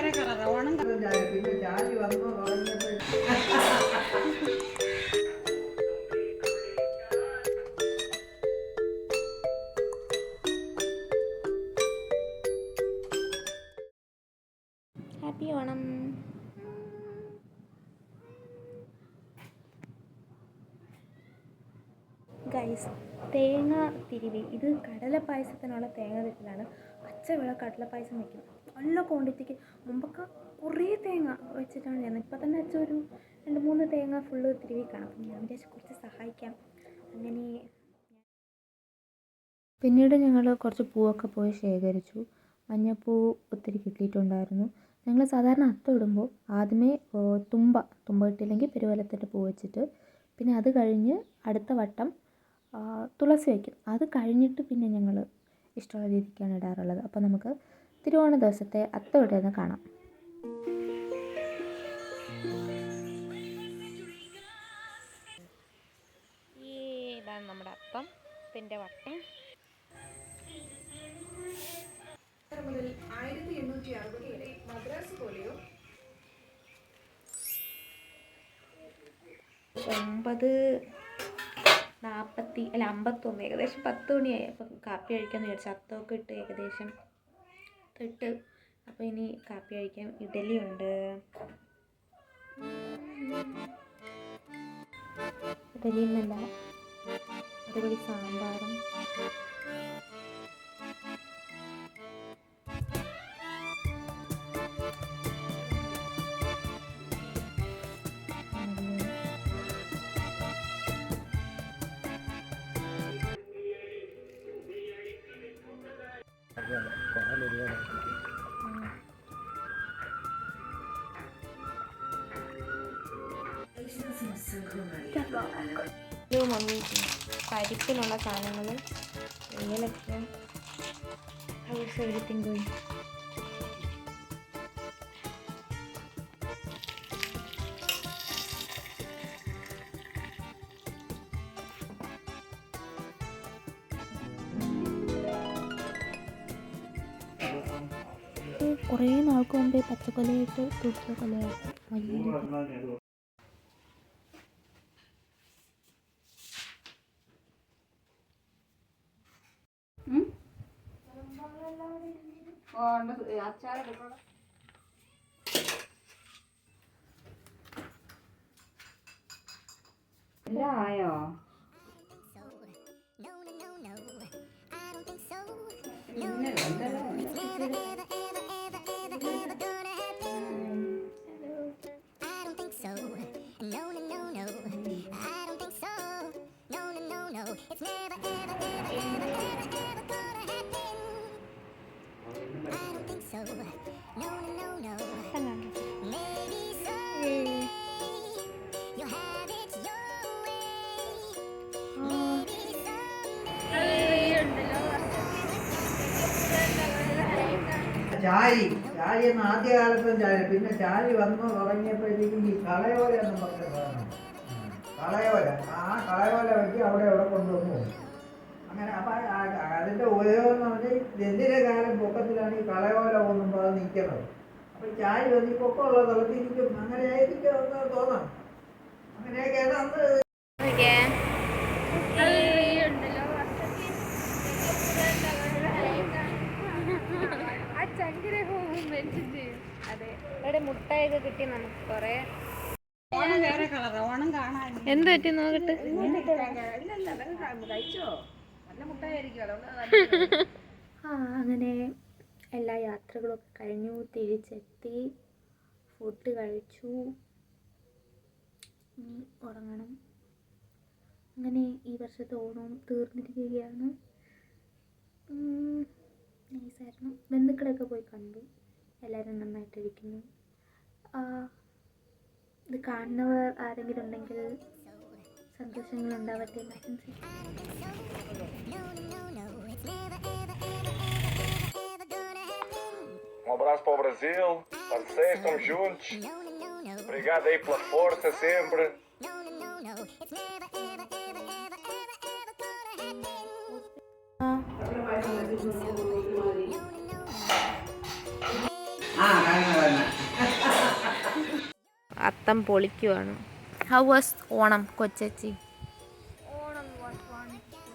പിന്നെ ചാരി വന്നു ഹാപ്പി ഓണം. ഗൈസ്, തേങ്ങ തിരുവി. ഇത് കടല പായസത്തിനുള്ള തേങ്ങ തിരുവലാണ്. പച്ചവെള്ള കടല പായസം വയ്ക്കും. നല്ല ക്വാണ്ടിറ്റിക്ക്. മുമ്പൊക്കെ കുറേ തേങ്ങ വെച്ചിട്ടാണ് ചെയ്യുന്നത്. ഇപ്പം തന്നെ അച്ഛൻ ഒരു 2-3 തേങ്ങ ഫുള്ള് തിരുവി കാണും. അപ്പം ഞാൻ വിചാരിച്ച് കുറച്ച് സഹായിക്കാം. അങ്ങനെ പിന്നീട് ഞങ്ങൾ കുറച്ച് പൂവൊക്കെ പോയി ശേഖരിച്ചു. മഞ്ഞപ്പൂ ഒത്തിരി കിട്ടിയിട്ടുണ്ടായിരുന്നു. ഞങ്ങൾ സാധാരണ അത്തം ഇടുമ്പോൾ ആദ്യമേ തുമ്പ ഇട്ടില്ലെങ്കിൽ പെരുവലത്തിൻ്റെ പൂ വെച്ചിട്ട്, പിന്നെ അത് കഴിഞ്ഞ് അടുത്ത വട്ടം തുളസി വയ്ക്കും. അത് കഴിഞ്ഞിട്ട് പിന്നെ ഞങ്ങൾ ഇഷ്ടമുള്ള രീതിക്കാണ് ഇടാറുള്ളത്. അപ്പോൾ നമുക്ക് തിരുവോണ ദിവസത്തെ അത്തം ഇടുന്നത് കാണാം. ഇതാണ് നമ്മുടെ അത്തത്തിൻ്റെ വട്ടം. മുതൽ 1860 മദ്രാസ് പോലെയോ 51 ഏകദേശം 10 മണിയായി. അപ്പം കാപ്പി കഴിക്കാമെന്ന് വിചാരിച്ചു. അത്തമൊക്കെ ഇട്ട് ഏകദേശം ഇട്ട്. അപ്പോൾ ഇനി കാപ്പി കഴിക്കാം. ഇഡലി ഉണ്ട്, ഇഡലിയിൽ നിന്നല്ല അതുപടി സാമ്പാറും പരിപ്പിനുള്ള സാധനങ്ങൾ ഏലക്ക, എവരിത്തിങ് പോയി. കുറേ നാൾക്ക് മുമ്പേ പച്ചക്കൊലയിട്ട് തൂക്കിയ കൊലയായിട്ട് വലിയ എല്ലാം ആയോ? ചാരിയെന്ന് ആദ്യകാലത്തും ചാരി, പിന്നെ ചാരി വന്നു തുടങ്ങിയപ്പോഴത്തേക്കും ഈ കളയോല എന്ന് പറഞ്ഞ സാധനം, കളയോല, ആ കളയോല വെച്ച് അവിടെ കൊണ്ടുവന്നു. അങ്ങനെ അപ്പം അതിൻ്റെ ഉപയോഗം എന്ന് പറഞ്ഞാൽ എന്തിൻ്റെ കാലം പൊക്കത്തിലാണ് ഈ കളയോല കൊണ്ടുമ്പോൾ അത് നിൽക്കുന്നത്. അപ്പം ചാരി വന്ന് ഈ പൊക്കമുള്ള സ്ഥലത്തിരിക്കും. അങ്ങനെ ആയിരിക്കും എന്ന് തോന്നാം. അങ്ങനെയൊക്കെയാണ് അന്ന്. അതെ, ഇവിടെ മുട്ടയൊക്കെ കിട്ടി നമുക്ക് കുറേ. എന്ത് പറ്റി നോക്കട്ടെ. അങ്ങനെ എല്ലാ യാത്രകളൊക്കെ കഴിഞ്ഞു, തിരിച്ചെത്തി, ഫുഡ് കഴിച്ചു, ഉറങ്ങണം. അങ്ങനെ ഈ വർഷത്തെ ഓണം തീർന്നിരിക്കുകയാണ്. നൈസായിരുന്നു. ബന്ധുക്കളെയൊക്കെ പോയി കണ്ടു. എല്ലാവരും നന്നായിട്ടിരിക്കുന്നു. ഇത് കാണുന്നവർ ആരെങ്കിലും ഉണ്ടെങ്കിൽ സന്തോഷങ്ങളുണ്ടാവട്ടെ. Abraço para o Brasil, parceiros, estamos juntos. Obrigado aí pela força sempre. ആ അത്തം പൊളിക്കുവാണ്. ഹൗ വാസ് ഓണം കൊച്ചേച്ചി? Onam was wonderful.